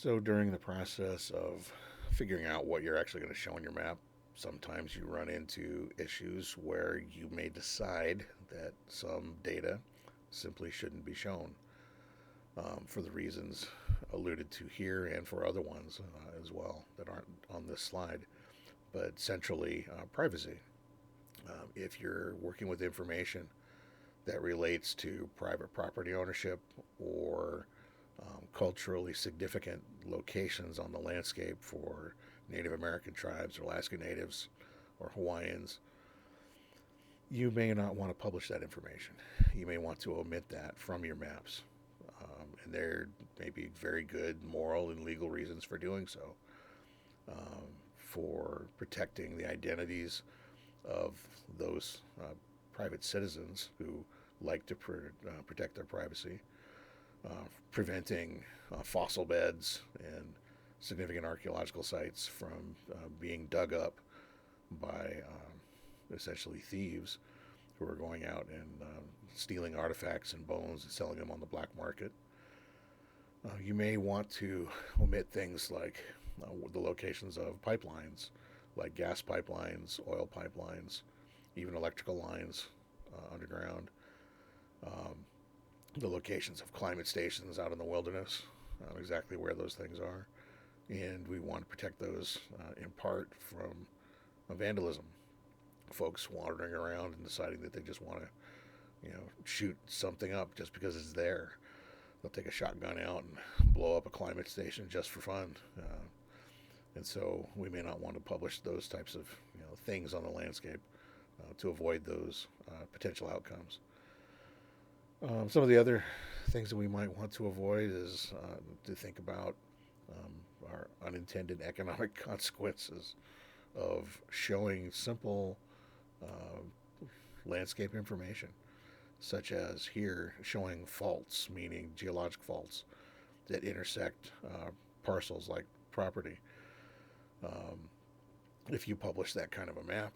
So during the process of figuring out what you're actually going to show on your map, sometimes you run into issues where you may decide that some data simply shouldn't be shown for the reasons alluded to here and for other ones as well that aren't on this slide. But centrally, privacy. If you're working with information that relates to private property ownership or culturally significant locations on the landscape for Native American tribes or Alaska Natives or Hawaiians, you may not want to publish that information. You may want to omit that from your maps. And there may be very good moral and legal reasons for doing so, for protecting the identities of those private citizens who like to protect their privacy, preventing fossil beds and significant archaeological sites from being dug up by essentially thieves who are going out and stealing artifacts and bones and selling them on the black market. You may want to omit things like the locations of pipelines, like gas pipelines, oil pipelines, even electrical lines underground. Um, the locations of climate stations out in the wilderness, exactly where those things are. And we want to protect those in part from vandalism. Folks wandering around and deciding that they just want to, shoot something up just because it's there. They'll take a shotgun out and blow up a climate station just for fun. And so we may not want to publish those types of things on the landscape to avoid those potential outcomes. Some of the other things that we might want to avoid is to think about our unintended economic consequences of showing simple landscape information, such as here showing faults, meaning geologic faults that intersect parcels like property. Um, if you publish that kind of a map,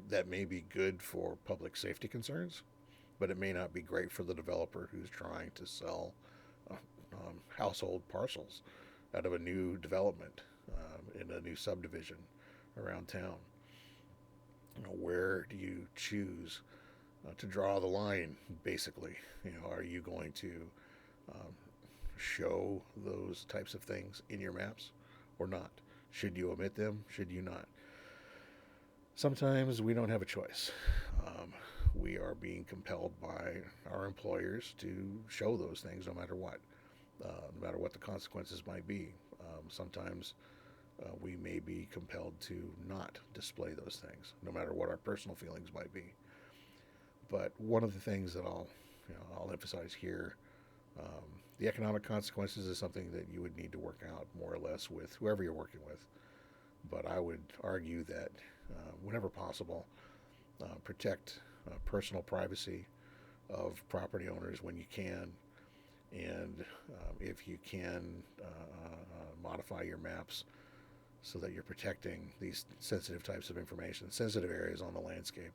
that may be good for public safety concerns, but it may not be great for the developer who's trying to sell household parcels out of a new development in a new subdivision around town. Where do you choose to draw the line? Basically, are you going to um, show those types of things in your maps or not? Should you omit them? Should you not? Sometimes we don't have a choice. We are being compelled by our employers to show those things no matter what, no matter what the consequences might be. Sometimes we may be compelled to not display those things, no matter what our personal feelings might be. But one of the things that I'll emphasize here, the economic consequences is something that you would need to work out more or less with whoever you're working with. But I would argue that whenever possible, protect personal privacy of property owners when you can, and if you can modify your maps so that you're protecting these sensitive types of information, sensitive areas on the landscape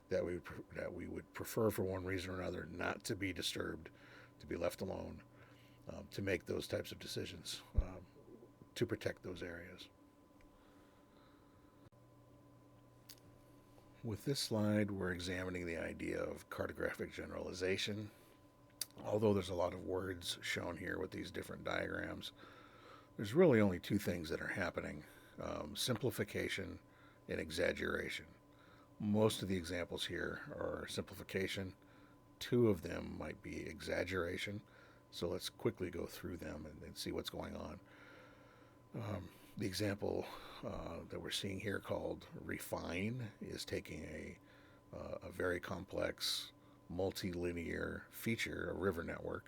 that we would prefer for one reason or another not to be disturbed, to be left alone, to make those types of decisions to protect those areas. With this slide, we're examining the idea of cartographic generalization. Although there's a lot of words shown here with these different diagrams, there's really only two things that are happening: simplification and exaggeration. Most of the examples here are simplification. Two of them might be exaggeration. So let's quickly go through them and see what's going on. The example that we're seeing here called refine is taking a very complex multilinear feature, a river network,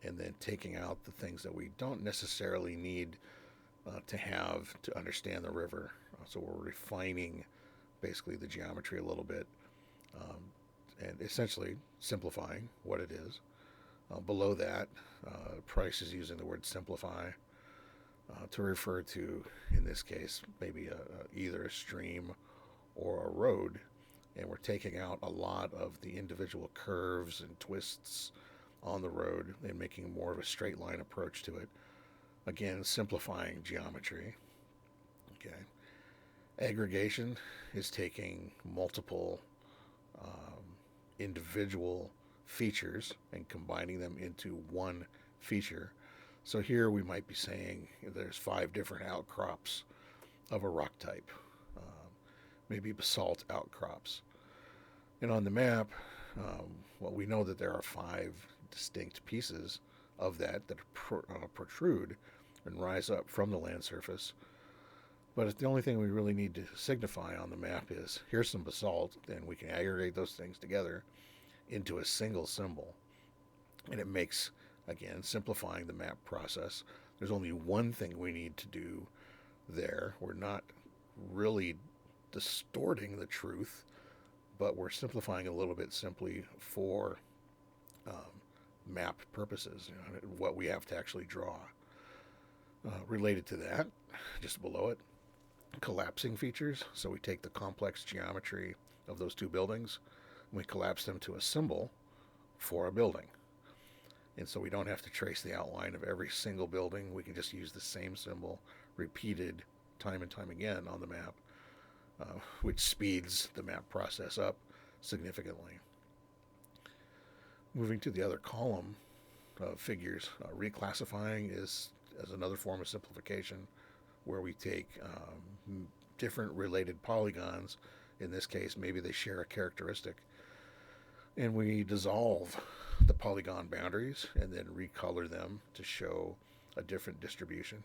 and then taking out the things that we don't necessarily need to have to understand the river. So we're refining basically the geometry a little bit, and essentially simplifying what it is. Below that, Price is using the word simplify to refer to, in this case, maybe either a stream or a road, and we're taking out a lot of the individual curves and twists on the road and making more of a straight line approach to it. Again, simplifying geometry. Okay. Aggregation is taking multiple um, individual features and combining them into one feature. So here we might be saying there's 5 different outcrops of a rock type, um, maybe basalt outcrops. And on the map, well, we know that there are 5 distinct pieces of that protrude and rise up from the land surface. But the only thing we really need to signify on the map is here's some basalt, and we can aggregate those things together into a single symbol. And it makes, again, simplifying the map process. There's only one thing we need to do there. We're not really distorting the truth, but we're simplifying a little bit simply for map purposes, what we have to actually draw. Related to that, just below it, collapsing features. So we take the complex geometry of those 2 buildings and we collapse them to a symbol for a building. And so we don't have to trace the outline of every single building. We can just use the same symbol repeated time and time again on the map, which speeds the map process up significantly. Moving to the other column of figures, reclassifying is as another form of simplification where we take different related polygons. In this case, maybe they share a characteristic, and we dissolve the polygon boundaries and then recolor them to show a different distribution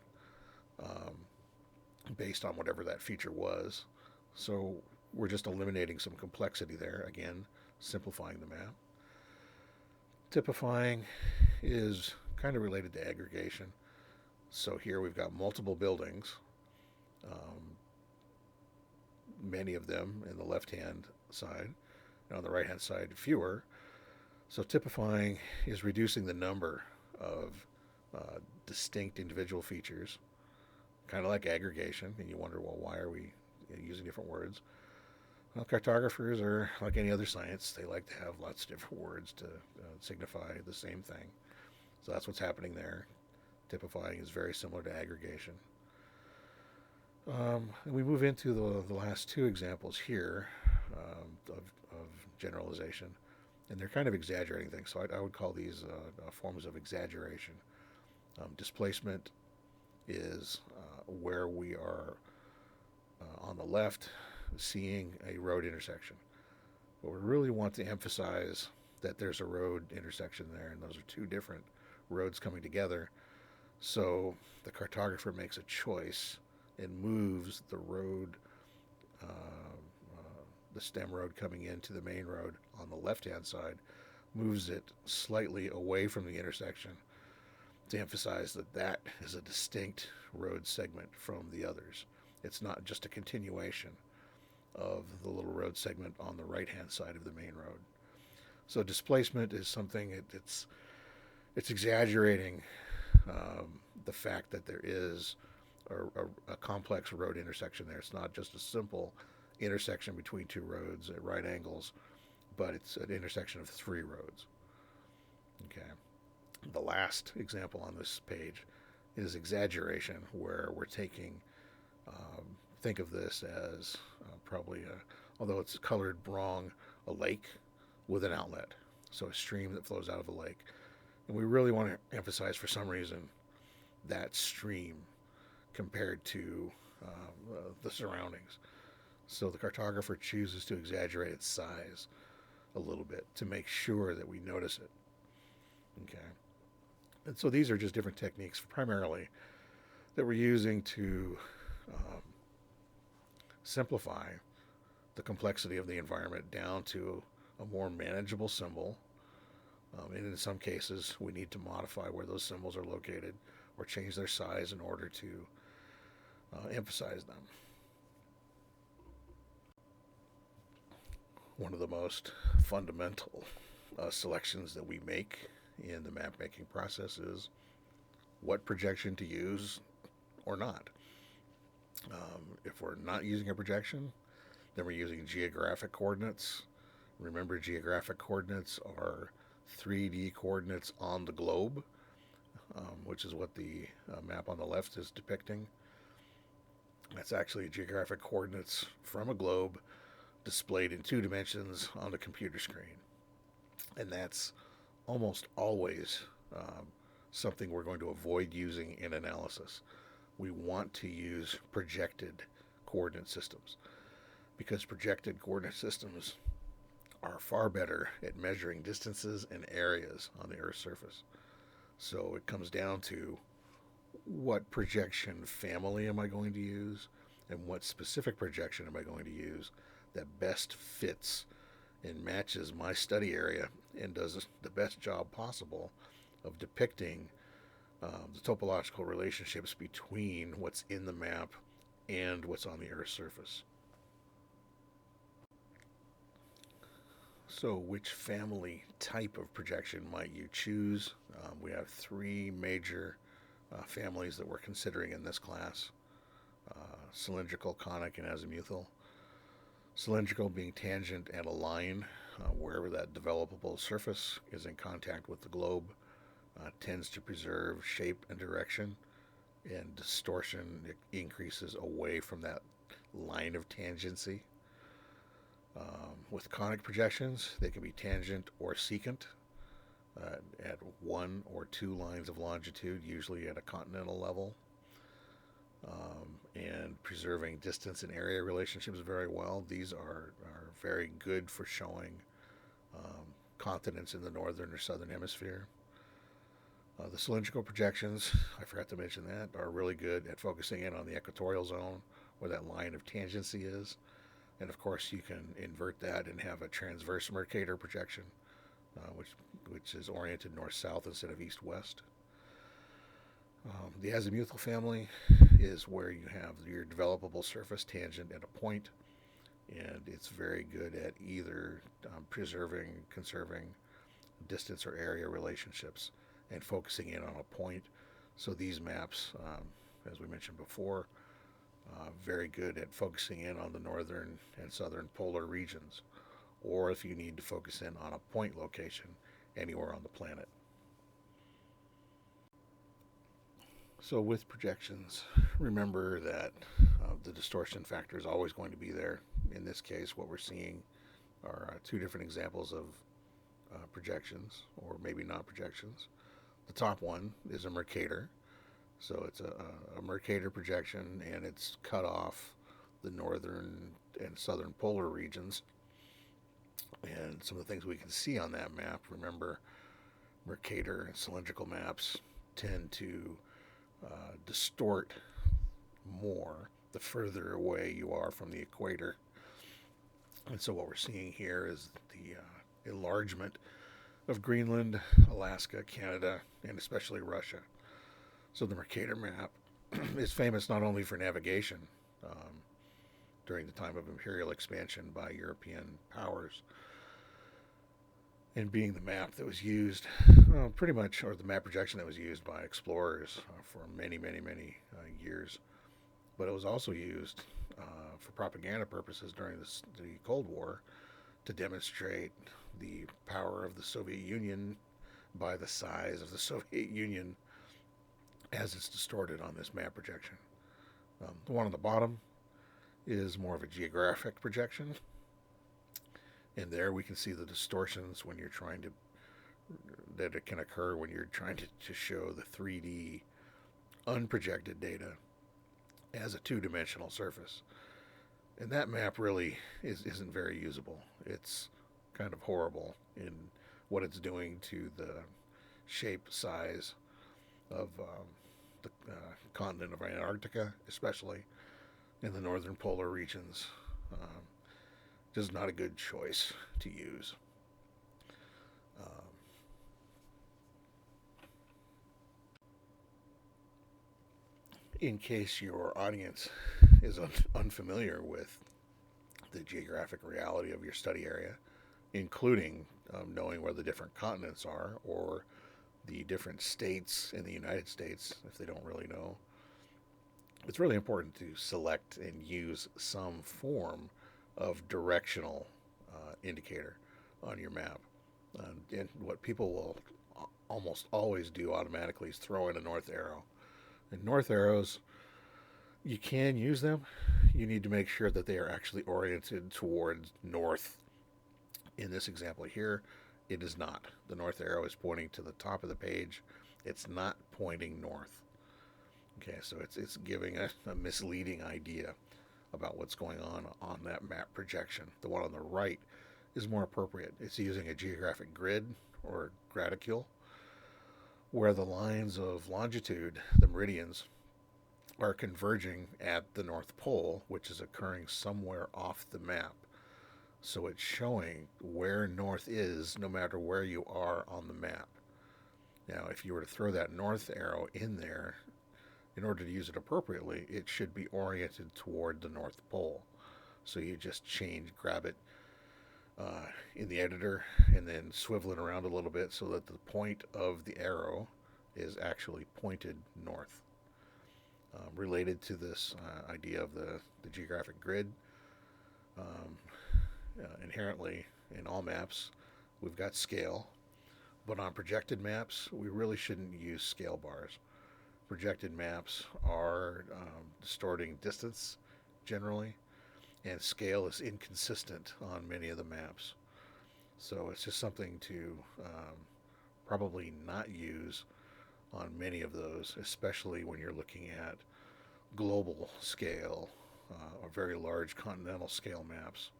based on whatever that feature was. So we're just eliminating some complexity there, again, simplifying the map. Typifying is kind of related to aggregation. So here we've got multiple buildings, many of them in the left-hand side, and on the right-hand side, fewer. So typifying is reducing the number of distinct individual features, kind of like aggregation, and you wonder, well, why are we using different words? Well, cartographers are like any other science. They like to have lots of different words to signify the same thing. So that's what's happening there. Typifying is very similar to aggregation. And we move into the last 2 examples here of generalization. And they're kind of exaggerating things. So I would call these forms of exaggeration. Displacement is where we are on the left seeing a road intersection. But we really want to emphasize that there's a road intersection there, and those are 2 different roads coming together. So the cartographer makes a choice and moves the road, the stem road coming into the main road on the left-hand side, moves it slightly away from the intersection to emphasize that that is a distinct road segment from the others. It's not just a continuation of the little road segment on the right-hand side of the main road. So displacement is something, it's exaggerating the fact that there is a complex road intersection there. It's not just a simple intersection between 2 roads at right angles, but it's an intersection of 3 roads. Okay. The last example on this page is exaggeration, where we're taking, think of this as probably, although it's colored wrong, a lake with an outlet. So a stream that flows out of a lake. And we really want to emphasize, for some reason, that stream compared to the surroundings. So the cartographer chooses to exaggerate its size a little bit to make sure that we notice it. Okay. And so these are just different techniques primarily that we're using to simplify the complexity of the environment down to a more manageable symbol. And in some cases, we need to modify where those symbols are located or change their size in order to emphasize them. One of the most fundamental selections that we make in the map making process is what projection to use or not. If we're not using a projection, then we're using geographic coordinates. Remember, geographic coordinates are 3D coordinates on the globe. which is what the map on the left is depicting. That's actually geographic coordinates from a globe displayed in 2 dimensions on the computer screen. And that's almost always something we're going to avoid using in analysis. We want to use projected coordinate systems because projected coordinate systems are far better at measuring distances and areas on the Earth's surface. So it comes down to what projection family am I going to use and what specific projection am I going to use that best fits and matches my study area and does the best job possible of depicting the topological relationships between what's in the map and what's on the Earth's surface. So, which family type of projection might you choose? We have 3 major families that we're considering in this class: cylindrical, conic, and azimuthal. Cylindrical being tangent at a line wherever that developable surface is in contact with the globe, tends to preserve shape and direction, and distortion increases away from that line of tangency. With conic projections, they can be tangent or secant at 1 or 2 lines of longitude, usually at a continental level, and preserving distance and area relationships very well. These are very good for showing continents in the northern or southern hemisphere. The cylindrical projections, I forgot to mention that, are really good at focusing in on the equatorial zone where that line of tangency is. And of course, you can invert that and have a transverse Mercator projection, which is oriented north-south instead of east-west. The azimuthal family is where you have your developable surface tangent at a point, and it's very good at either preserving, conserving distance or area relationships and focusing in on a point. So these maps, as we mentioned before, very good at focusing in on the northern and southern polar regions, or if you need to focus in on a point location anywhere on the planet. So with projections, remember that the distortion factor is always going to be there. In this case, what we're seeing are 2 different examples of projections, or maybe not projections. The top one is a Mercator. So it's a Mercator projection, and it's cut off the northern and southern polar regions. And some of the things we can see on that map, remember, Mercator and cylindrical maps tend to distort more the further away you are from the equator. And so what we're seeing here is the enlargement of Greenland, Alaska, Canada, and especially Russia. So the Mercator map is famous not only for navigation during the time of imperial expansion by European powers, and being the map that was used pretty much, or the map projection that was used by explorers for many, many, many years. But it was also used for propaganda purposes during the Cold War to demonstrate the power of the Soviet Union by the size of the Soviet Union as it's distorted on this map projection. The one on the bottom is more of a geographic projection, and there we can see the distortions when you're trying to, that it can occur when you're trying to show the 3D unprojected data as a 2-dimensional surface. And that map really isn't very usable. It's kind of horrible in what it's doing to the shape, size of the continent of Antarctica, especially in the northern polar regions. Just not a good choice to use. In case your audience is unfamiliar with the geographic reality of your study area, including knowing where the different continents are, or the different states in the United States, if they don't really know, it's really important to select and use some form of directional indicator on your map. And what people will almost always do automatically is throw in a north arrow. And north arrows, you can use them. You need to make sure that they are actually oriented towards north. In this example here, it is not. The north arrow is pointing to the top of the page. It's not pointing north. Okay, so it's giving a misleading idea about what's going on that map projection. The one on the right is more appropriate. It's using a geographic grid or graticule where the lines of longitude, the meridians, are converging at the North Pole, which is occurring somewhere off the map. So it's showing where north is no matter where you are on the map. Now, if you were to throw that north arrow in there, in order to use it appropriately, it should be oriented toward the North Pole. So you just grab it in the editor and then swivel it around a little bit so that the point of the arrow is actually pointed north. Related to this idea of the geographic grid, inherently in all maps, we've got scale, but on projected maps, we really shouldn't use scale bars. Projected maps are distorting distance generally, and scale is inconsistent on many of the maps. So it's just something to probably not use on many of those, especially when you're looking at global scale or very large continental scale maps.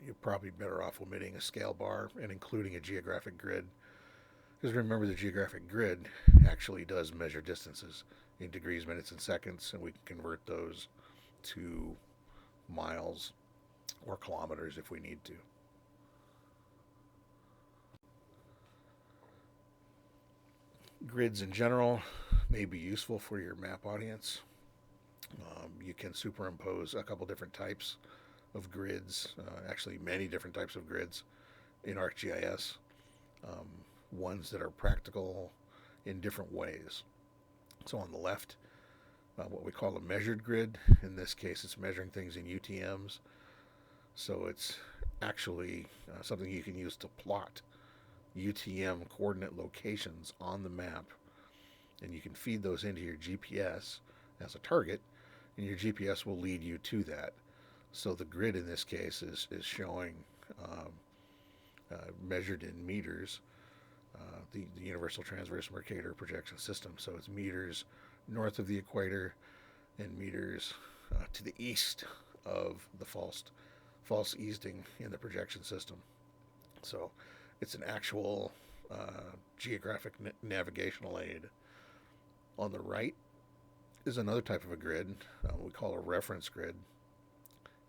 You're probably better off omitting a scale bar and including a geographic grid. Because remember, the geographic grid actually does measure distances in degrees, minutes, and seconds, and we can convert those to miles or kilometers if we need to. Grids in general may be useful for your map audience. You can superimpose a couple different types of grids, actually many different types of grids in ArcGIS, ones that are practical in different ways. So on the left, what we call a measured grid. In this case, it's measuring things in UTMs. So it's actually something you can use to plot UTM coordinate locations on the map. And you can feed those into your GPS as a target, and your GPS will lead you to that. So the grid in this case is showing measured in meters, the Universal Transverse Mercator Projection System. So it's meters north of the equator and meters to the east of the false easting in the projection system. So it's an actual geographic navigational aid. On the right is another type of a grid we call a reference grid,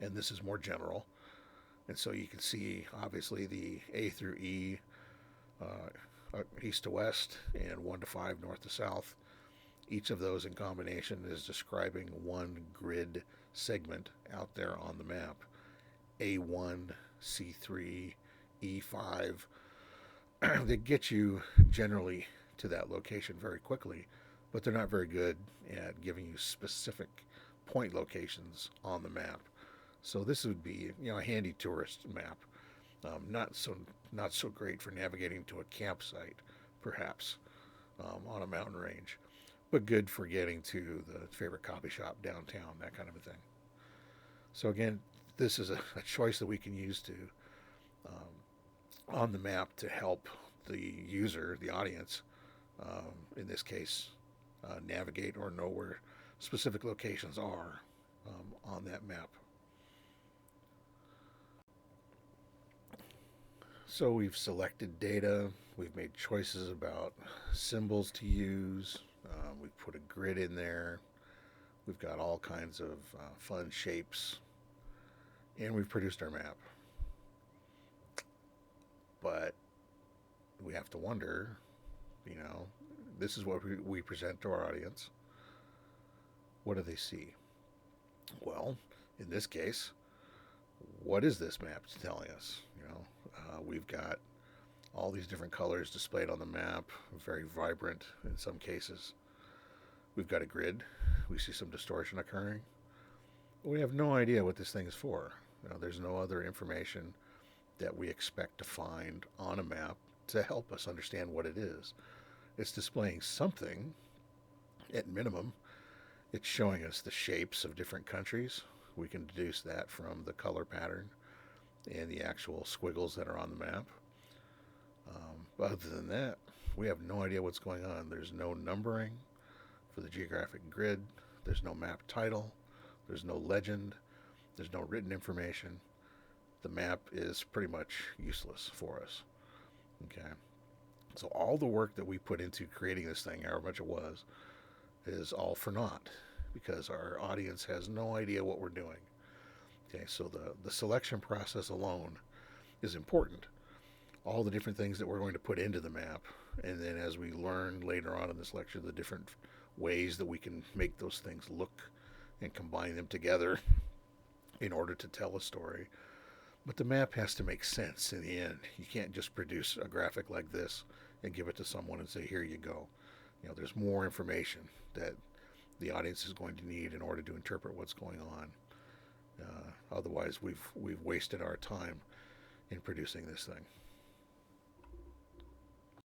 and this is more general. And so you can see obviously the A through E, east to west, and 1 to 5 north to south. Each of those in combination is describing one grid segment out there on the map. A1, C3, E5. They get you generally to that location very quickly, but they're not very good at giving you specific point locations on the map. So this would be, a handy tourist map. Not so great for navigating to a campsite, perhaps, on a mountain range, but good for getting to the favorite coffee shop downtown, that kind of a thing. So again, this is a choice that we can use to on the map to help the user, the audience, in this case, navigate or know where specific locations are on that map. So we've selected data, we've made choices about symbols to use, we've put a grid in there, we've got all kinds of fun shapes, and we've produced our map. But we have to wonder, this is what we present to our audience. What do they see? Well, in this case, what is this map telling us? We've got all these different colors displayed on the map, very vibrant in some cases. We've got a grid. We see some distortion occurring. We have no idea what this thing is for. There's no other information that we expect to find on a map to help us understand what it is. It's displaying something at minimum. It's showing us the shapes of different countries. We can deduce that from the color pattern and the actual squiggles that are on the map. Other than that, we have no idea what's going on. There's no numbering for the geographic grid. There's no map title. There's no legend. There's no written information. The map is pretty much useless for us. Okay. So all the work that we put into creating this thing, however much it was, is all for naught because our audience has no idea what we're doing. Okay, so the selection process alone is important. All the different things that we're going to put into the map, and then as we learn later on in this lecture, the different ways that we can make those things look and combine them together in order to tell a story. But the map has to make sense in the end. You can't just produce a graphic like this and give it to someone and say, here you go. You know, there's more information that the audience is going to need in order to interpret what's going on. Otherwise, we've wasted our time in producing this thing.